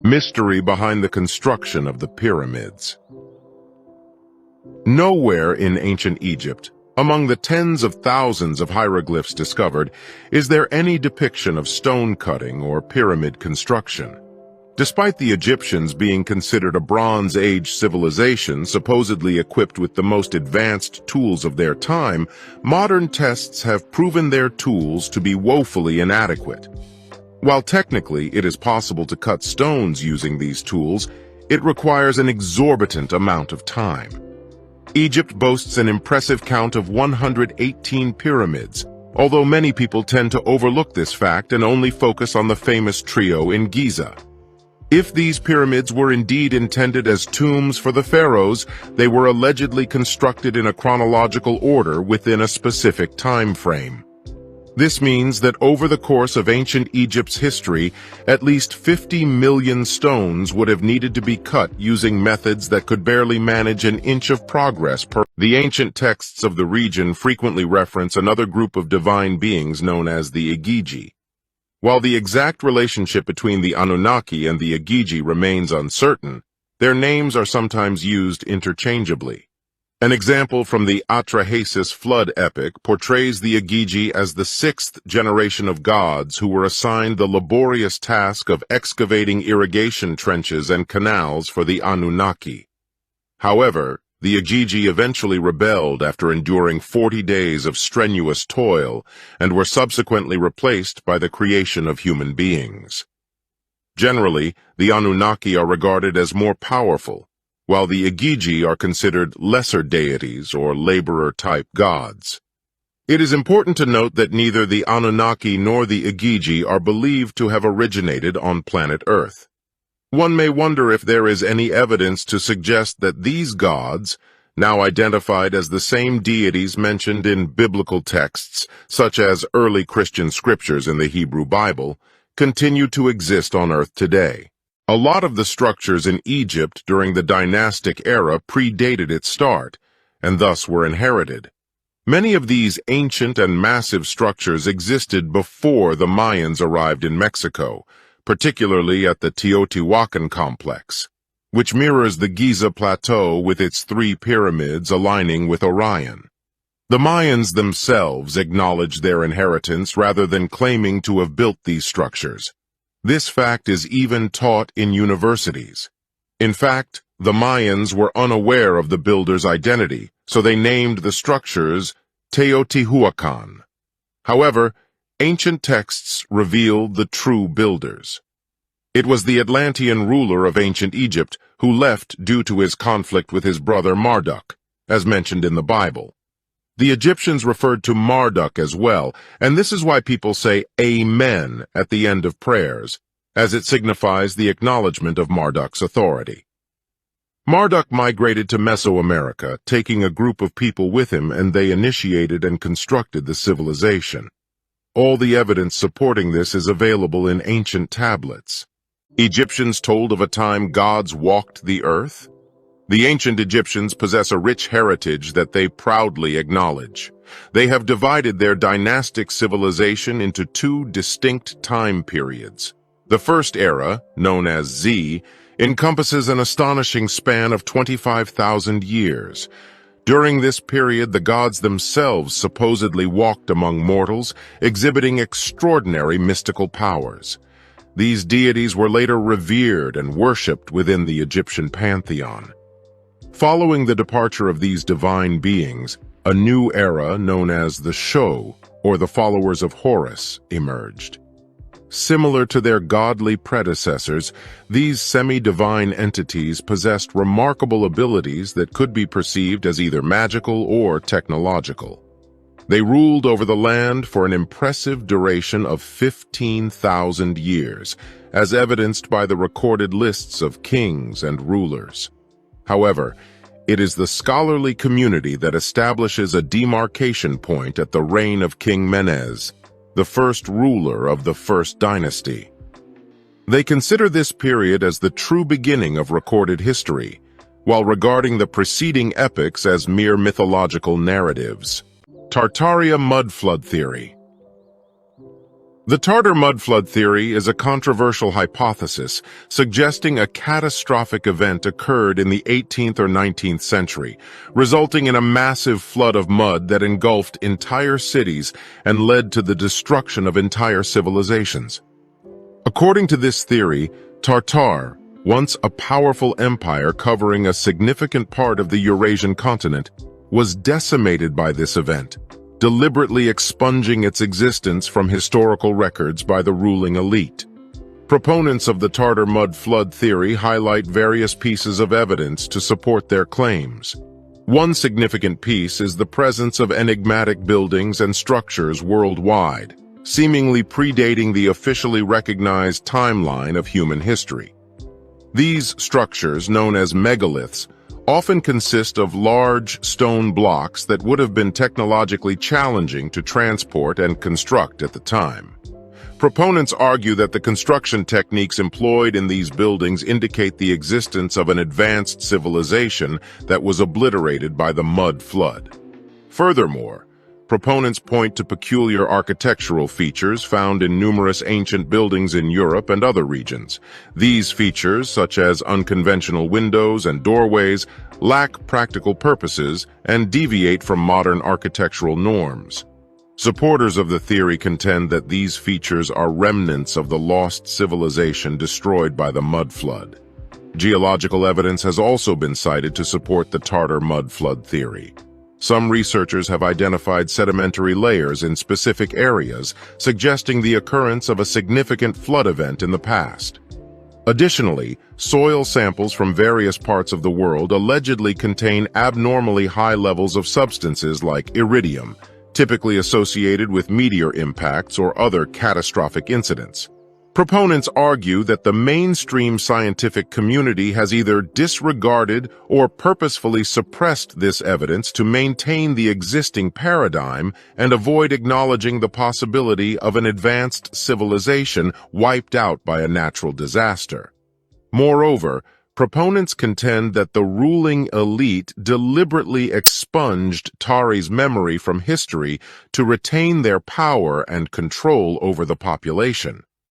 Mystery behind the construction of the pyramids. Nowhere in ancient Egypt, among the tens of thousands of hieroglyphs discovered, is there any depiction of stone cutting or pyramid construction. Despite the Egyptians being considered a Bronze Age civilization supposedly equipped with the most advanced tools of their time, modern tests have proven their tools to be woefully inadequate. While technically it is possible to cut stones using these tools, it requires an exorbitant amount of time. Egypt boasts an impressive count of 118 pyramids, although many people tend to overlook this fact and only focus on the famous trio in Giza. If these pyramids were indeed intended as tombs for the pharaohs, they were allegedly constructed in a chronological order within a specific time frame. This means that over the course of ancient Egypt's history, at least 50 million stones would have needed to be cut using methods that could barely manage an inch of progress per. The ancient texts of the region frequently reference another group of divine beings known as the Igigi. While the exact relationship between the Anunnaki and the Igigi remains uncertain, their names are sometimes used interchangeably. An example from the Atrahasis flood epic portrays the Igigi as the sixth generation of gods who were assigned the laborious task of excavating irrigation trenches and canals for the Anunnaki. However, the Igigi eventually rebelled after enduring 40 days of strenuous toil and were subsequently replaced by the creation of human beings. Generally, the Anunnaki are regarded as more powerful, while the Igigi are considered lesser deities or laborer-type gods. It is important to note that neither the Anunnaki nor the Igigi are believed to have originated on planet Earth. One may wonder if there is any evidence to suggest that these gods, now identified as the same deities mentioned in biblical texts, such as early Christian scriptures in the Hebrew Bible, continue to exist on Earth today. A lot of the structures in Egypt during the dynastic era predated its start, and thus were inherited. Many of these ancient and massive structures existed before the Mayans arrived in Mexico, particularly at the Teotihuacan complex, which mirrors the Giza Plateau with its 3 pyramids aligning with Orion. The Mayans themselves acknowledged their inheritance rather than claiming to have built these structures. This fact is even taught in universities. In fact, the Mayans were unaware of the builder's identity, so they named the structures Teotihuacan. However, ancient texts reveal the true builders. It was the Atlantean ruler of ancient Egypt who left due to his conflict with his brother Marduk, as mentioned in the Bible. The Egyptians referred to Marduk as well, and this is why people say Amen at the end of prayers, as it signifies the acknowledgement of Marduk's authority. Marduk migrated to Mesoamerica, taking a group of people with him, and they initiated and constructed the civilization. All the evidence supporting this is available in ancient tablets. Egyptians told of a time gods walked the earth? The ancient Egyptians possess a rich heritage that they proudly acknowledge. They have divided their dynastic civilization into 2 distinct time periods. The first era, known as Z, encompasses an astonishing span of 25,000 years. During this period, the gods themselves supposedly walked among mortals, exhibiting extraordinary mystical powers. These deities were later revered and worshipped within the Egyptian pantheon. Following the departure of these divine beings, a new era known as the Sho, or the followers of Horus, emerged. Similar to their godly predecessors, these semi-divine entities possessed remarkable abilities that could be perceived as either magical or technological. They ruled over the land for an impressive duration of 15,000 years, as evidenced by the recorded lists of kings and rulers. However, it is the scholarly community that establishes a demarcation point at the reign of King Menes, the first ruler of the First Dynasty. They consider this period as the true beginning of recorded history, while regarding the preceding epics as mere mythological narratives. Tartaria mud flood theory. The Tartar mud flood theory is a controversial hypothesis suggesting a catastrophic event occurred in the 18th or 19th century, resulting in a massive flood of mud that engulfed entire cities and led to the destruction of entire civilizations. According to this theory, Tartar, once a powerful empire covering a significant part of the Eurasian continent, was decimated by this event, deliberately expunging its existence from historical records by the ruling elite. Proponents of the Tartar mud flood theory highlight various pieces of evidence to support their claims. One significant piece is the presence of enigmatic buildings and structures worldwide, seemingly predating the officially recognized timeline of human history. These structures, known as megaliths, often consist of large stone blocks that would have been technologically challenging to transport and construct at the time. Proponents argue that the construction techniques employed in these buildings indicate the existence of an advanced civilization that was obliterated by the mud flood. Furthermore, proponents point to peculiar architectural features found in numerous ancient buildings in Europe and other regions. These features, such as unconventional windows and doorways, lack practical purposes and deviate from modern architectural norms. Supporters of the theory contend that these features are remnants of the lost civilization destroyed by the mud flood. Geological evidence has also been cited to support the Tartar mud flood theory. Some researchers have identified sedimentary layers in specific areas, suggesting the occurrence of a significant flood event in the past. Additionally, soil samples from various parts of the world allegedly contain abnormally high levels of substances like iridium, typically associated with meteor impacts or other catastrophic incidents. Proponents argue that the mainstream scientific community has either disregarded or purposefully suppressed this evidence to maintain the existing paradigm and avoid acknowledging the possibility of an advanced civilization wiped out by a natural disaster. Moreover, proponents contend that the ruling elite deliberately expunged Tari's memory from history to retain their power and control over the population.